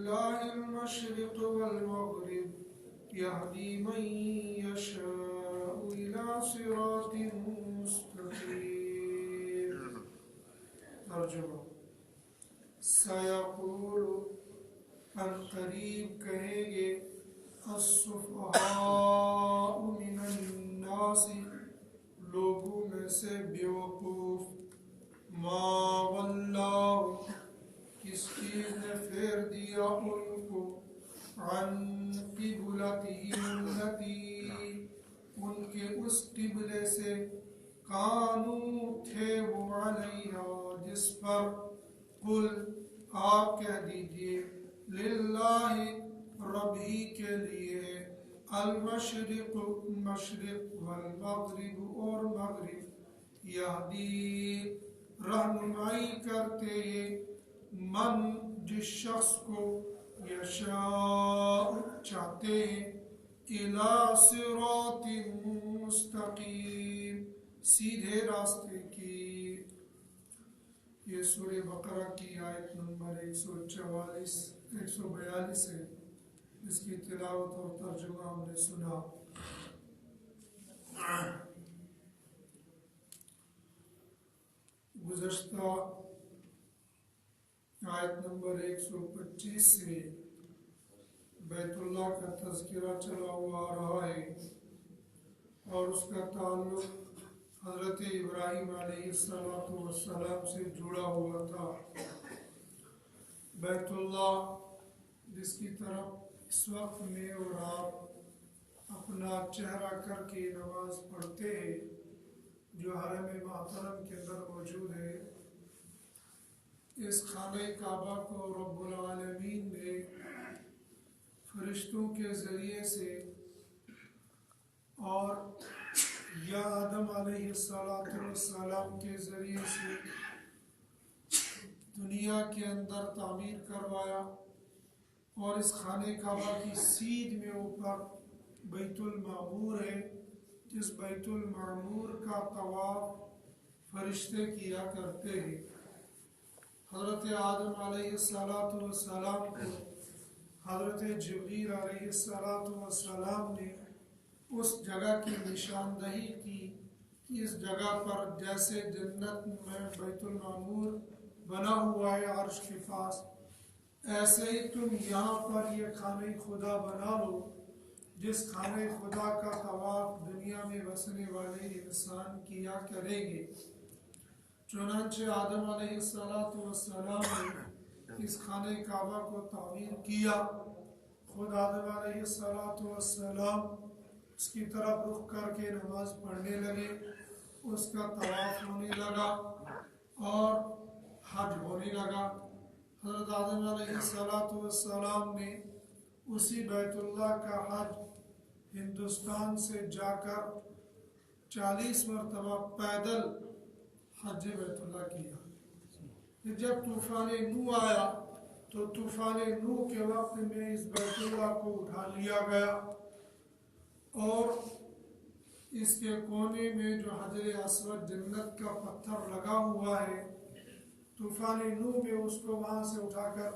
ولله المشرق والمغرب يهدي من يشاء إلى صراط مستقيم. ترجمہ سیقول ان قریب کہیں گے السفہاء من الناس لوگوں میں سے بیوقوف ما واللہ کس چیز نے پھیر دیا ان کو عن قبلتہم التی ان کے اس قبلے سے کانوا تھے وہ علیہا جس پر قل آپ کہہ دیجئے للہ رب ہی کے لیے المشرق مشرق والمغرب اور مغرب یہدی رہنمائی کرتے من جس شخص کو یشاء چاہتے ہیں الی صراط مستقیم سیدھے راستے کی. یہ سورہ بقرہ کی آیت نمبر 142 ہے. اس کی تلاوت اور ترجمہ ہم نے سنا. گزشتہ آیت نمبر 125 سے بیت اللہ کا تذکرہ چلا ہوا آ رہا ہے اور اس کا تعلق حضرت ابراہیم علیہ السلام سے جڑا ہوا تھا. بیت اللہ جس کی طرف اس وقت میں اور آپ اپنا چہرہ کر کے نماز پڑھتے ہیں جو حرم محترم کے اندر موجود ہے، اس خانہ کعبہ کو رب العالمین نے فرشتوں کے ذریعے سے اور یا آدم علیہ السلام کے ذریعے سے دنیا کے اندر تعمیر کروایا اور اس خانہ کعبہ کی سیدھ میں اوپر بیت المعمور ہے جس بیت المعمور کا طواف فرشتے کیا کرتے ہیں. حضرت آدم علیہ السلام کو حضرت جبریل علیہ السلام نے اس جگہ کی نشاندہی کی کہ اس جگہ پر جیسے جنت میں بیت المعمور بنا ہوا ہے عرش کے پاس، ایسے ہی تم یہاں پر یہ خانہ خدا بنا لو جس خانہ خدا کا طواف دنیا میں بسنے والے انسان کیا کریں گے. چنانچہ آدم علیہ السلام نے اس خانہ کعبہ کو تعمیر کیا. خود آدم علیہ السلام اس کی طرف رخ کر کے نماز پڑھنے لگے، اس کا طواف ہونے لگا اور حج ہونے لگا. حضرت آدم علیہ السلام نے اسی بیت اللہ کا حج ہندوستان سے جا کر 40 مرتبہ پیدل حج بیت اللہ کیا. جب طوفان نوح آیا تو طوفان نوح کے وقت میں اس بیت اللہ کو اٹھا لیا گیا اور اس کے کونے میں جو حجر اسود جنت کا پتھر لگا ہوا ہے، طوفان نوح میں اس کو وہاں سے اٹھا کر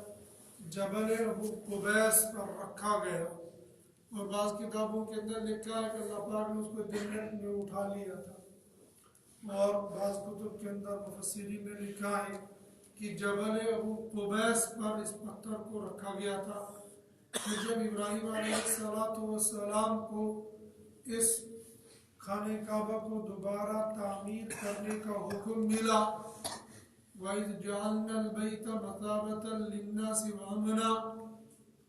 جبل ابو قبیس پر رکھا گیا. اور بعض کتابوں کے اندر لکھا ہے کہ اللہ پاک نے اس کو جنت میں اٹھا لیا تھا، اور بعض کتب کے اندر مفسرین نے لکھا ہے کہ جبل ابو قبیس پر اس پتھر کو رکھا گیا تھا. پھر جب ابراہیم علیہ السلام کو اس خانہ کعبہ کو دوبارہ تعمیر کرنے کا حکم ملا، وَإِذْ جَعَلْنَا الْبَيْتَ مَثَابَةً لِلنَّاسِ وَأَمْنًا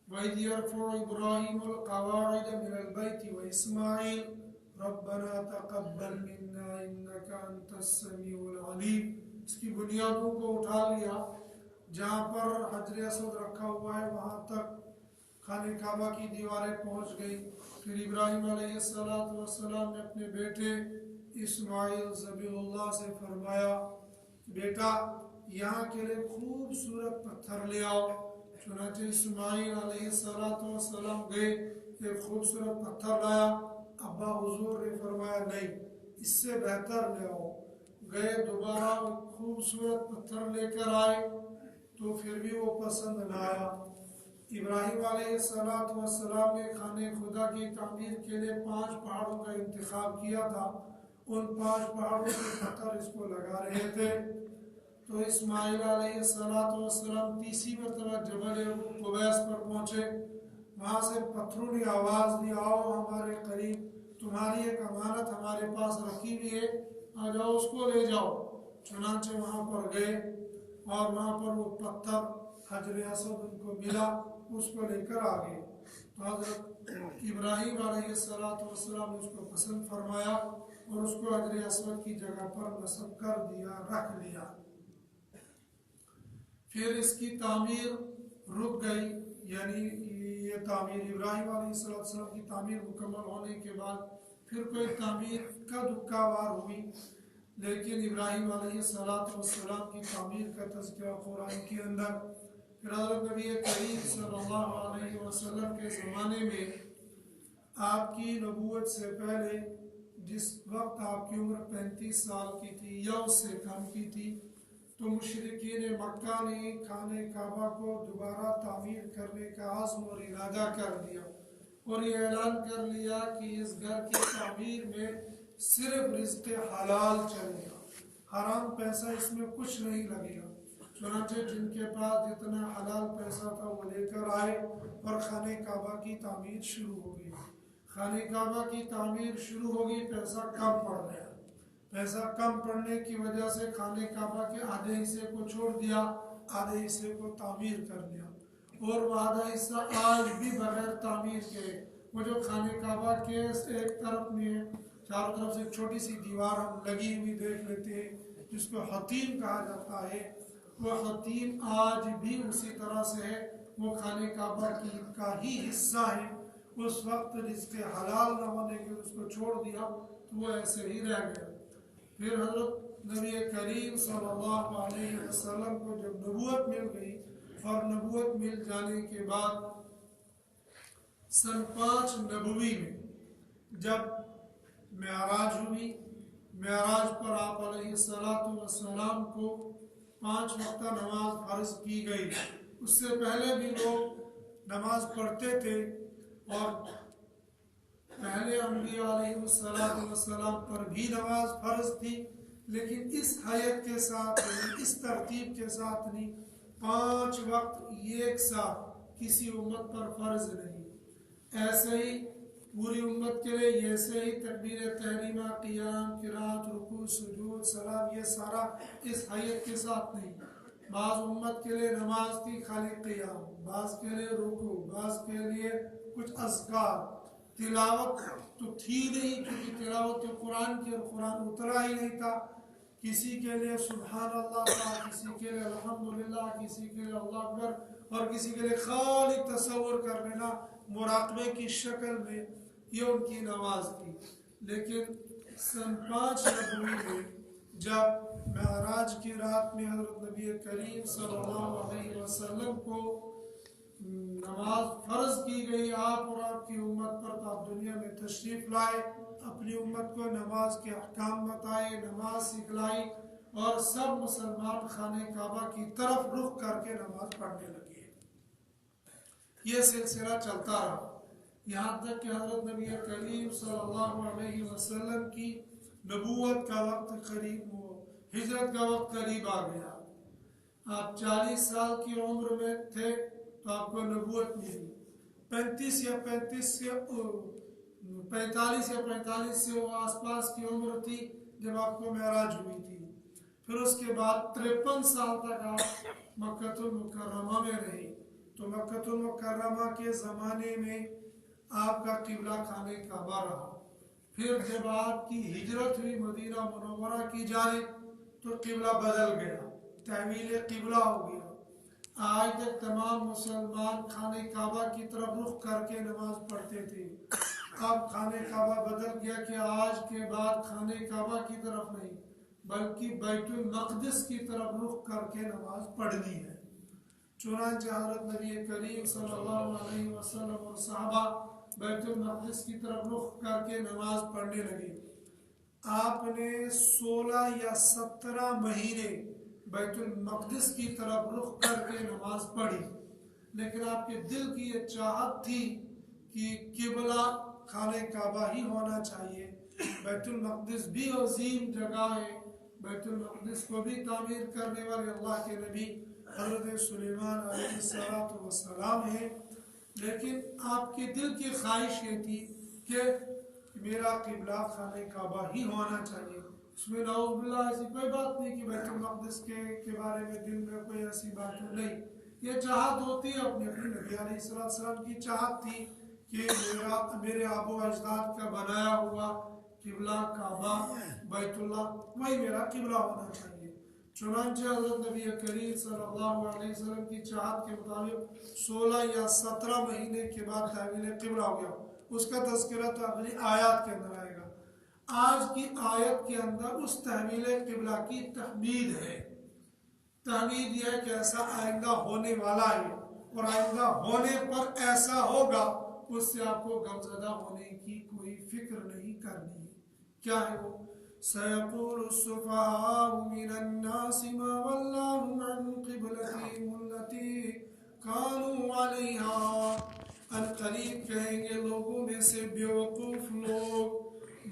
وَإِذْ يَرْفَعُ إِبْرَاهِيمُ الْقَوَاعِدَ مِنَ الْبَيْتِ وَإِسْمَاعِيلُ رَبَّنَا تَقَبَّلْ مِنَّا إِنَّكَ أَنْتَ السَّمِيعُ الْعَلِيمُ. اس کی بنیادوں کو اٹھا لیا، جہاں پر حجر اسود رکھا ہوا ہے وہاں تک خانہ کعبہ کی دیواریں پہنچ گئی. پھر ابراہیم علیہ السلام نے اپنے بیٹے اسماعیل ذبیح اللہ سے فرمایا، بیٹا یہاں کے لیے خوبصورت پتھر لے آؤ. چنانچہ اسماعیل علیہ السلام گئے، ایک خوبصورت پتھر لایا. ابا حضور نے فرمایا نہیں، اس سے بہتر لے آؤ. گئے دوبارہ خوبصورت پتھر لے کر آئے تو پھر بھی وہ پسند نہ آیا. ابراہیم علیہ السلام نے خانہ خدا کی تعمیر کے لیے 5 پہاڑوں کا انتخاب کیا تھا. ان 5 پہاڑوں کے پتھر اس کو لگا رہے تھے. تو اسماعیل علیہ السلام تیسری مرتبہ جبل قبیس پر پہنچے. وہاں سے پتھروں نے آواز دی آؤ ہمارے قریب, تمہاری ایک امانت ہمارے پاس رکھی ہوئی ہے, آ جاؤ اس کو لے جاؤ. چنانچہ وہاں پر گئے اور وہاں پر وہ پتھر حجر اسود ان کو ملا, اس کو لے کر آ گئے. تو حضرت ابراہیم علیہ السلام نے اس کو پسند فرمایا اور اس کو حجر اسود کی جگہ پر نصب کر دیا, رکھ لیا. پھر اس کی تعمیر رک گئی, یعنی یہ تعمیر ابراہیم علیہ السلام کی تعمیر مکمل ہونے کے بعد پھر کوئی تعمیر کا دکا وار ہوئی. لیکن ابراہیم علیہ السلام کی تعمیر کا تذکرہ قرآن کے اندر. پھر حضرت نبی کریم صلی اللہ علیہ وسلم کے زمانے میں آپ کی نبوت سے پہلے جس وقت آپ کی عمر 35 سال کی تھی یا اس سے کم کی تھی, تو مشرکین مکہ نے خانہ کعبہ کو دوبارہ تعمیر کرنے کا عزم اور ارادہ کر دیا اور یہ اعلان کر لیا کہ اس گھر کی تعمیر میں صرف رزق حلال چلے گا, حرام پیسہ اس میں کچھ نہیں لگے گا. چنانچہ جن کے پاس جتنا حلال پیسہ تھا وہ لے کر آئے اور خانہ کعبہ کی تعمیر شروع ہو گئی. خانہ کعبہ کی تعمیر شروع ہو گئی, پیسہ کم پڑ گیا. پیسہ کم پڑنے کی وجہ سے خانہ کعبہ کے آدھے حصے کو چھوڑ دیا, آدھے حصے کو تعمیر کر دیا. اور وہ آدھا حصہ آج بھی بغیر تعمیر کے, وہ جو خانہ کعبہ کے ایک طرف میں چاروں طرف سے چھوٹی سی دیوار ہم لگی ہوئی دیکھ لیتے ہیں جس کو حتیم کہا جاتا ہے, وہ حتیم آج بھی اسی طرح سے ہے, وہ خانہ کعبہ کا ہی حصہ ہے. اس وقت رزق حلال نہ ہونے کے اس کو چھوڑ دیا تو وہ ایسے ہی رہ گیا. پھر حضرت نبی کریم صلی اللہ علیہ وسلم کو جب نبوت مل گئی اور نبوت مل جانے کے بعد سن 5 نبوی میں جب معراج ہوئی, معراج پر آپ علیہ السلام کو 5 وقتہ نماز فرض کی گئی. اس سے پہلے بھی لوگ نماز پڑھتے تھے اور پہلے انبیاء علیہ السلام پر بھی نماز فرض تھی, لیکن اس حیت کے ساتھ اس ترتیب کے ساتھ نہیں. 5 وقت ایک ساتھ کسی امت پر فرض نہیں. ایسے ہی پوری امت کے لیے ایسے ہی تکبیر تحریمہ, قیام, قرات, رکوع, سجود, سلام, یہ سارا اس حیت کے ساتھ نہیں. بعض امت کے لیے نماز تھی خالی قیام, بعض کے لیے رکوع, بعض کے لیے کچھ اذکار. تلاوت تو تھی نہیں کیونکہ تلاوت تو قرآن کی اور قرآن اترا ہی نہیں تھا. کسی کے لیے سبحان اللہ تھا, کسی کے لیے الحمدللہ, کسی کے لیے اللہ اکبر, اور کسی کے لیے خالی تصور کر لینا مراقبے کی شکل میں, یہ ان کی نماز تھی. لیکن سن 5 نبوی میں جب معراج کی رات میں حضرت نبی کریم صلی اللہ علیہ وسلم کو نماز فرض کی گئی, آپ اور آپ کی امت پر, تو آپ دنیا میں تشریف لائے, اپنی امت کو نماز کے احکام بتائے, نماز سکھلائی, اور سب مسلمان خانہ کعبہ کی طرف رخ کر کے نماز پڑھنے لگے. یہ سلسلہ چلتا رہا یہاں تک کہ حضرت نبی کریم صلی اللہ علیہ وسلم کی نبوت کا وقت قریب ہو, ہجرت کا وقت قریب آ گیا. آپ 40 سال کی عمر میں تھے تو آپ کو نبوت ملی. 45 یا 45 سے وہ آس پاس کی عمر تھی جب آپ کو معراج ہوئی تھی. پھر اس کے بعد 53 سال تک آپ مکہ المکرمہ میں رہے. تو مکہ المکرمہ کے زمانے میں آپ کا قبلہ خانہ کعبہ رہا. پھر جب آپ کی ہجرت ہوئی مدینہ منورہ کی جانب تو قبلہ بدل گیا, تحویل قبلہ ہو گیا. آج تک تمام مسلمان خانہ کعبہ کی طرف رخ کر کے نماز پڑھتے تھے. اب خانہ کعبہ بدل گیا کہ آج کے بعد خانہ کعبہ کی طرف نہیں بلکہ بیت المقدس کی طرف رخ کر کے نماز پڑھنی ہے. چنانچہ حضرت نبی کریم صلی اللہ علیہ وسلم اور صحابہ بیت المقدس کی طرف رخ کر کے نماز پڑھنے لگے. آپ نے 16 یا 17 مہینے بیت المقدس کی طرف رخ کر کے نماز پڑھی. لیکن آپ کے دل کی یہ چاہت تھی کہ قبلہ خانہ کعبہ ہی ہونا چاہیے۔ بیت المقدس بھی عظیم جگہ ہے، بیت المقدس کو بھی تعمیر کرنے والے اللہ کے نبی حضرت سلیمان علیہ السلام ہے، لیکن آپ کے دل کی خواہش یہ تھی کہ میرا قبلہ خانہ کعبہ ہی ہونا چاہیے۔ اس میں نعوذ باللہ ایسی کوئی بات نہیں کہ بیت المقدس کے بارے میں دل میں کوئی ایسی بات نہیں، یہ چاہت ہوتی ہے، اپنے نبی علیہ السلام کی چاہت تھی کہ میرے آبا و اجداد کا بنایا ہوا قبلہ کعبہ بیت اللہ وہی میرا قبلہ ہونا چاہیے۔ چنانچہ حضرت نبی کریم صلی اللہ علیہ وسلم کی چاہت کے مطابق 16 یا 17 مہینے کے بعد تحویل قبلہ ہو گیا۔ اس کا تذکرہ تو اگلی آیات کے اندر آئے گا۔ آج کی آیت کے اندر اس تحویل قبلہ کی تحمید ہے۔ تحمید یہ ہے کہ ایسا آئندہ ہونے والا ہے اور آئندہ ہونے پر ایسا ہوگا، اس سے آپ کو غمزدہ ہونے کی کوئی فکر نہیں کرنی ہے۔ کیا ہے وہ؟ سَيَقُولُ السُّفَهَاءُ مِنَ النَّاسِ مَا وَلَّاهُمْ عَنْ قِبْلَتِهِمُ الَّتِي كَانُوا عَلَيْهَا، عنقریب کہیں گے لوگوں میں سے بیوقوف لوگ،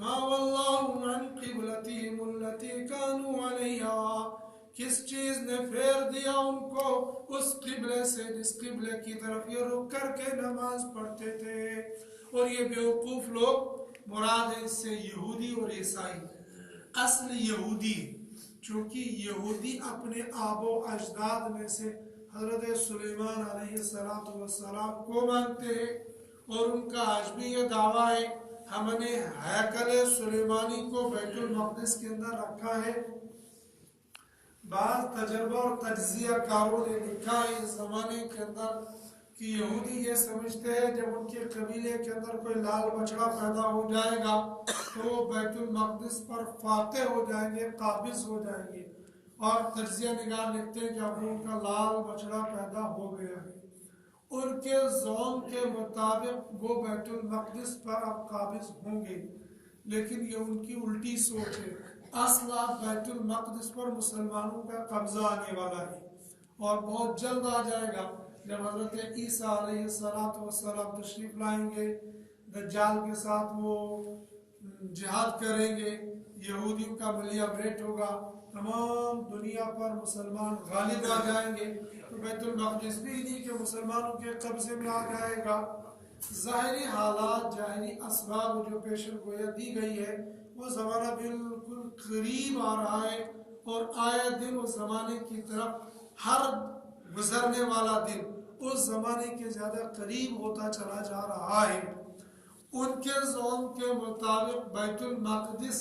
مَا وَلَّاهُمْ عَنْ قِبْلَتِهِمُ الَّتِي كَانُوا عَلَيْهَا، کس چیز نے پھیر دیا ان کو اس قبلے سے جس قبلے کی طرف یہ رک کر کے نماز پڑھتے تھے۔ اور یہ بیوقوف لوگ مراد ہے اس سے یہودی اور عیسائی، اصل یہودی، چونکہ یہودی اپنے آب و اجداد میں سے حضرت سلیمان علیہ السلام کو مانتے ہیں، اور ان کا آج بھی یہ دعویٰ ہے ہم نے ہیکل سلیمانی کو بیت المقدس کے اندر رکھا ہے۔ بعض تجربہ اور تجزیہ کاروں نے لکھا ہے اس زمانے کے اندر کہ یہودی یہ سمجھتے ہیں جب ان کے قبیلے کے اندر کوئی لال بچڑا پیدا ہو جائے گا تو وہ بیت المقدس پر فاتح ہو جائیں گے، قابض ہو جائیں گے، اور تجزیہ نگار لکھتے ہیں کہ اب ان کا لال بچڑا پیدا ہو گیا ہے، ان کے زوم کے مطابق وہ بیت المقدس پر اب قابض ہوں گے، لیکن یہ ان کی الٹی سوچ ہے۔ اصل بیت المقدس پر مسلمانوں کا قبضہ آنے والا ہے اور بہت جلد آ جائے گا، جب حضرت عیسیٰ علیہ السلام تشریف لائیں گے، دجال کے ساتھ وہ جہاد کریں گے، یہودیوں کا ملیہ بریٹ ہوگا، تمام دنیا پر مسلمان غالب آ جائیں گے، تو بیت المقدس بھی انہی کے مسلمانوں کے قبضے میں آ جائے گا۔ ظاہری حالات، ظاہری اسباب جو پیشن گویا دی گئی ہے، وہ زمانہ بالکل قریب آ رہا ہے، اور آئے دن اس زمانے کی طرف ہر گزرنے والا دن اس زمانے کے زیادہ قریب ہوتا چلا جا رہا ہے۔ ان کے زوم کے مطابق بیت المقدس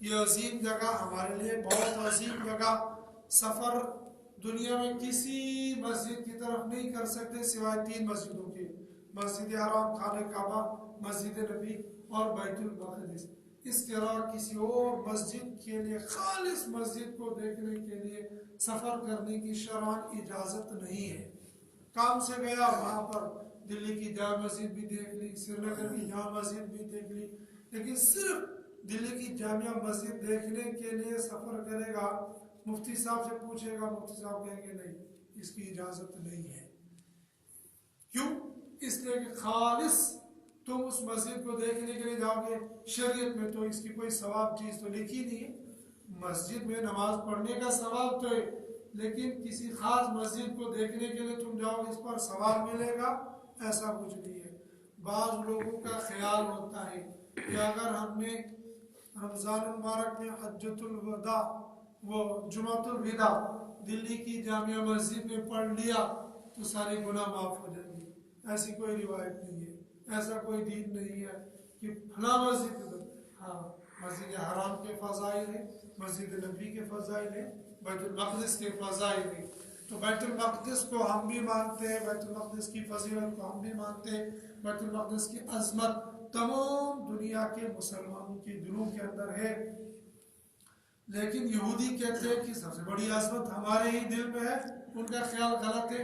یہ عظیم جگہ ہمارے لیے بہت عظیم جگہ، سفر دنیا میں کسی مسجد کی طرف نہیں کر سکتے سوائے 3 مسجدوں کے، مسجد حرام، خانہ کعبہ، مسجد نبی اور بیت المقدس۔ اس کے علاوہ کسی اور مسجد کے لیے، خالص مسجد کو دیکھنے کے لیے سفر کرنے کی شرعاً اجازت نہیں ہے۔ کام سے گیا وہاں پر دلی کی جامع مسجد بھی دیکھ لی، سری نگر کی جامع مسجد بھی دیکھ لی، لیکن صرف دلی کی جامع مسجد دیکھنے کے لیے سفر کرے گا، مفتی صاحب سے پوچھے گا، مفتی صاحب کہیں گے نہیں، اس کی اجازت نہیں ہے۔ کیوں؟ اس لیے کہ خالص تم اس مسجد کو دیکھنے کے لیے جاؤ گے، شریعت میں تو اس کی کوئی ثواب چیز تو لکھی نہیں ہے، مسجد میں نماز پڑھنے کا ثواب تو ہے، لیکن کسی خاص مسجد کو دیکھنے کے لیے تم جاؤ اس پر ثواب ملے گا، ایسا کچھ نہیں ہے۔ بعض لوگوں کا خیال ہوتا ہے کہ اگر ہم نے رمضان المبارک میں حجۃ الوداع، وہ جمعۃ الوداع دلی کی جامع مسجد میں پڑھ لیا تو سارے گناہ معاف ہو جائیں گے، ایسی کوئی روایت نہیں ہے، ایسا کوئی دین نہیں ہے کہ فلاں مسجد، ہاں مسجد حرام کے فضائل ہیں، مسجد نبی کے فضائل ہیں، بیت المقدس کے فضائل ہیں، تو بیت المقدس کو ہم بھی مانتے ہیں، بیت المقدس کی فضیلت کو ہم بھی مانتے ہیں، بیت المقدس کی عظمت تمام دنیا کے مسلمانوں کے دلوں کے اندر ہے، لیکن یہودی کہتے ہیں کہ سب سے بڑی عظمت ہمارے ہی دل میں ہے، ان کا خیال غلط ہے،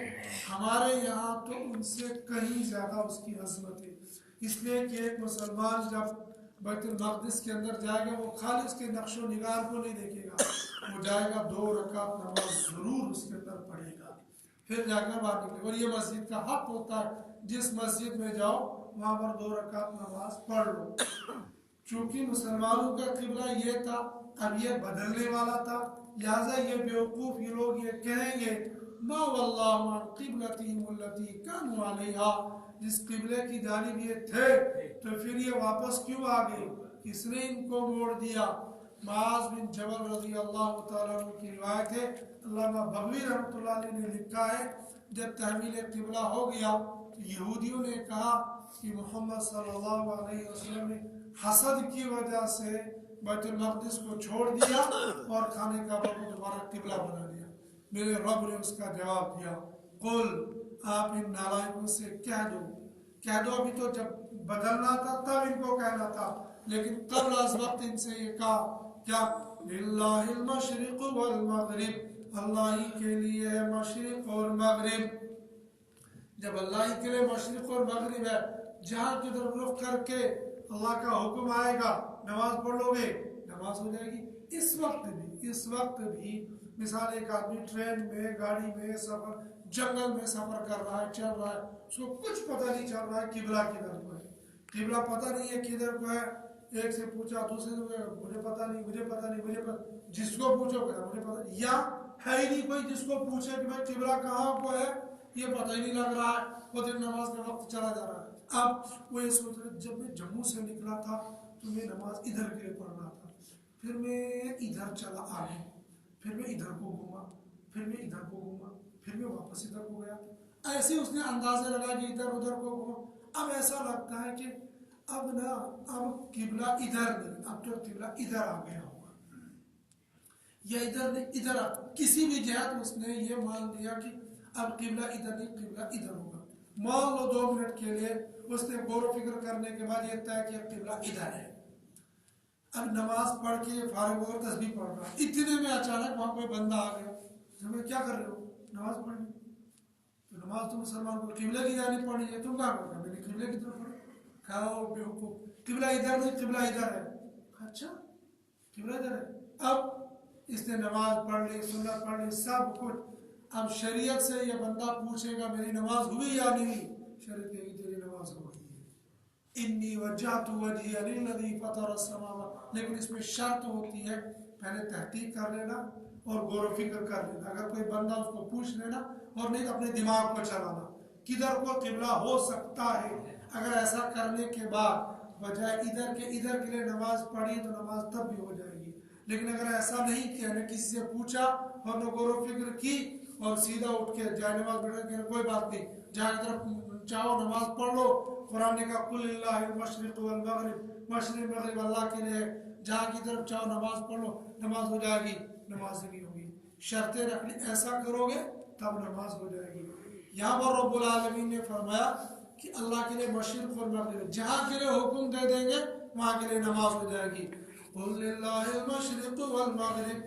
ہمارے یہاں تو ان سے کہیں زیادہ اس کی عظمت ہے، اس لیے کہ ایک مسلمان جب بیت المقدس کے اندر جائے گا وہ خالی اس کے نقش و نگار کو نہیں دیکھے گا، وہ جائے گا 2 رکعت نماز ضرور اس کے اندر پڑھے گا، پھر جا کر باہر نکلے. اور یہ مسجد کا حق ہوتا ہے، جس مسجد میں جاؤ وہاں پر 2 رکعت نماز پڑھ لو. چونکہ مسلمانوں کا قبلہ یہ تھا، اب یہ بدلنے والا تھا، لہذا یہ بیوقوف یہ لوگ یہ کہیں گے ما واللہ عن قبلتہم التی کانوا علیہا، جس قبلے کی جانب یہ تھے تو پھر یہ واپس کیوں آ گئے، کس نے ان کو موڑ دیا. معاذ بن جبل رضی اللہ تعالیٰ عنہ کی روایت ہے، علامہ بغوی رحمۃ اللہ علیہ نے لکھا ہے جب تحویل قبلہ ہو گیا تو یہودیوں نے کہا کہ محمد صلی اللہ علیہ وسلم نے حسد کی وجہ سے بیت المقدس کو چھوڑ دیا اور خانہ کعبہ کو دوبارہ قبلہ بنا دیا. میرے رب نے اس کا جواب دیا قل، آپ ان نالائقوں سے کہہ دو ابھی تو جب بدلنا تھا تب ان کو کہنا تھا، لیکن قبل از وقت ان سے یہ کہا کیا للہ المشرق والمغرب، اللہ ہی کے لیے ہے مشرق اور مغرب. جب اللہ ہی کے لیے مشرق اور مغرب ہے، جہاں کی طرف رخ کر کے اللہ کا حکم آئے گا نماز پڑھ لو گے نماز ہو جائے گی. اس وقت بھی مثال ایک آدمی ٹرین میں، گاڑی میں سفر، جنگل میں سفر کر رہا ہے، چل رہا ہے، اس کو کچھ پتہ نہیں چل رہا ہے قبلہ کدھر کو ہے، قبلہ پتہ نہیں ہے کدھر کو ہے. ایک سے پوچھا دوسرے سے مجھے پتہ نہیں، جس کو پوچھو کہ مجھے پتہ، یا ہے ہی نہیں کوئی جس کو پوچھے کہ بھائی قبلہ کہاں کو ہے، یہ پتہ ہی نہیں لگ رہا ہے. وہ دن نماز کا وقت چلا جا رہا ہے. اب وہ یہ سوچ رہے جب میں جموں سے نکلا تھا تو میں نماز ادھر کے پڑھ رہا تھا، پھر میں ادھر چلا آگے، پھر میں ادھر کو گھوما، پھر میں ادھر کو گھوما، پھر میں واپس ادھر کو گیا. ایسے اس نے اندازے لگا کہ ادھر ادھر کو گھوما. اب ایسا لگتا ہے کہ اب قبلہ ادھر نہیں، اب تو قبلہ ادھر آ گیا ہوگا، یا ادھر نہیں ادھر کسی بھی جہت اس نے یہ مان لیا کہ اب قبلہ ادھر نہیں قبلہ ادھر ہوگا. مان لو 2 منٹ کے لیے اس نے غور و فکر کرنے کے بعد یہ طے کیا قبلہ ادھر ہے. اب نماز پڑھ کے فارغ ہو کر تسبیح پڑھ رہا، اتنے میں اچانک وہاں کوئی بندہ آ گیا. کیا کر رہے ہو؟ نماز پڑھنی. تو نماز تو مسلمان کو قبلہ کی جانب پڑھنی ہے، تم کیا کر رہے ہو؟ میں نے قبلہ کی طرف پڑھا. کہا بیوقوف قبلہ ادھر نہیں قبلہ ادھر ہے. اچھا قبلہ ادھر ہے. اب اس نے نماز پڑھ لی، سنت پڑھ لی، سب کچھ. اب شریعت سے یہ بندہ پوچھے گا میری نماز ہوئی یا نہیں، شریعت کہے گی تیری نماز ہو گئی ہے، انی وجہت وجہی للذی فطر السماوات. لیکن اس میں شرط ہوتی ہے پہلے تحقیق کر لینا اور غور و فکر کر لینا. اگر کوئی بندہ اس کو پوچھ لینا اور نہیں اپنے دماغ کو چلانا کدھر کو قبلہ ہو سکتا ہے. اگر ایسا کرنے کے بعد بجائے ادھر کے ادھر کے لیے نماز پڑھی تو نماز تب بھی ہو جائے گی. لیکن اگر ایسا نہیں کیا، نہ کسی سے پوچھا اور نہ غور و فکر کی اور سیدھا اٹھ کے جائے نماز بیٹھ کے کوئی بات نہیں، جہاں کی طرف چاہو نماز پڑھ لو. قرآن نے کہا قل للہ المشرق والمغرب، مشرق مغرب اللہ کے لیے، جہاں کی طرف چاہو نماز پڑھ لو، نماز ہو جائے گی. نماز نہیں ہوگی، شرطیں رکھ لی ایسا کرو گے تب نماز ہو جائے گی. یہاں پر رب العالمین نے فرمایا کہ اللہ کے لیے مشرق اور مغرب، جہاں کے لیے حکم دے دیں گے وہاں کے لیے نماز ہو جائے گی. قل للہ المشرق والمغرب،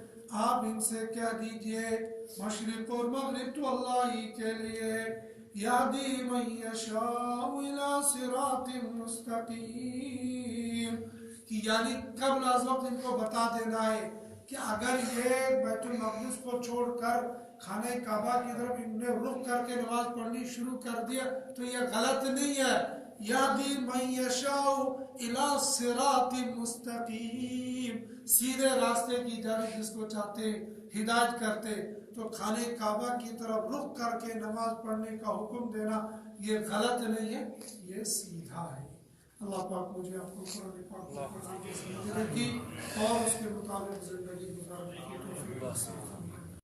آپ ان سے کہہ دیجئے مشرق اور مغرب تو اللہ ہی کے لیے. یہدی من یشاء الی صراط مستقیم، کہ یعنی قبل از وقت ان کو بتا دینا ہے کہ اگر یہ بیت المقدس کو چھوڑ کر خانہ کعبہ کی طرف ان نے رخ کر کے نماز پڑھنی شروع کر دیا تو یہ غلط نہیں ہے. یہدی من یشاء الی صراط مستقیم، سیدھے راستے کی جانب جس کو چاہتے ہدایت کرتے. تو خانہ کعبہ کی طرف رخ کر کے نماز پڑھنے کا حکم دینا یہ غلط نہیں ہے، یہ سیدھا ہے. اللہ پاک مجھے آپ کو قرآن پاک کی اور اس کے مطابق زندگی گزارنے کی توفیق نصیب فرمائے.